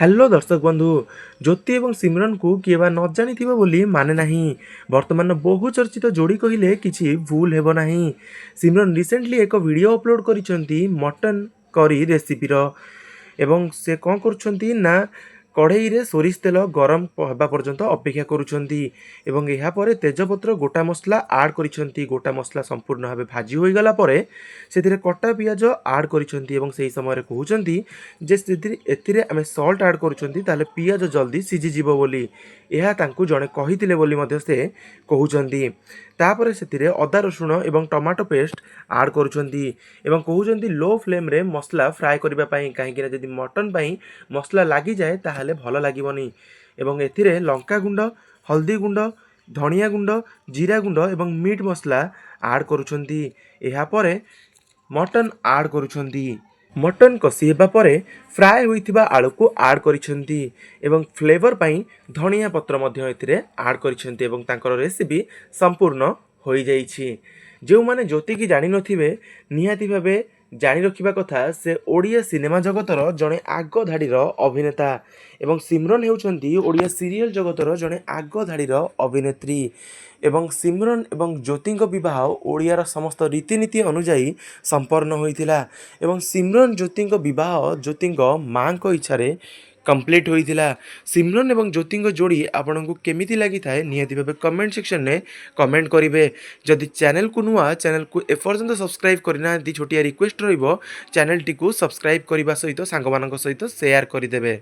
Hello दर्शक बंधु। ज्योति एवं सिमरन को किए बा न जानी बोली माने नहीं। वर्तमान बहु चर्चित जोड़ी कहले किछि भूल हेबो नहीं। सिमरन रिसेंटली एक वीडियो अपलोड करिसेंती मटन करी रेसिपीर एवं से कौन करुछंती ना कढ़ई रे सोरिष तेल गरम होगा पर्यंत अपेक्षा करुछंती एवं एहा परे तेजपत्र गोटा मसला आड करिसेंती। गोटा मसला संपूर्ण भाव भाजी हो गला परे सेथिरे कटा पियाज आड करिसेंती एवं सेही समय रे कहउछंती जे एथिरे आमे सॉल्ट आड करुछंती ताले पियाज जल्दी सिझी जिवो बोली। एहा तांकु जणे कहितिले बोली मध्य से कहउछंती। तापरे सेथिरे अदा रसुण एवं टमाटो पेस्ट आड करुछंती एवं कहउछंती लो फ्लेम रे मसला फ्राए करबा पई काहेकि जदि मटन पई मसला लागि जाए ताहले भल लागिबनी। एवं एथिरे लंका गुंड, हल्दी गुंड, धनिया गुंड, जीरा गुंड एवं मीट मसला आड करुछंती। एहा परे मटन आड करुछंती। मटन कसी हेबा परे फ्राए होइथिबा आलू को आड करिसेंती एवं फ्लेवर पई धनिया पत्र मध्य एथिरे आड करिसेंती एवं तांकर रेसिपी संपूर्ण होई जाईछि। जो माने ज्योति की जानि नथिबे निहाती भाबे जानि रखिबा कथा से ओडिया सिनेमा जगतर जड़े आग धाड़ीर अभिनेता एवं सिमरन हेउछंती ओडिया सीरियल जगतर जड़े आग धाड़ीर अभिनेत्री एवं सिमरन एवं ज्योतिंक विवाह ओडियार समस्त रीतिनीति अनुजाई संपन्न होइथिला एवं सिमरन ज्योतिंक विवाह ज्योतिंक माँ को इच्छारे कंप्लीट होइथिला। सिमरन एवं ज्योतिंक जोड़ी आपनको केमिति लागि थाए निहाती भाबे कमेंट सेक्शन में कमेंट करिवे। जदि चैनल को नुआ चैनल को एपर्यंत सब्सक्राइब करना छोटिया रिक्वेस्ट रहिबो चैनल टी को सब्सक्राइब करबा सहित सांगमानक सहित शेयर करदेबे।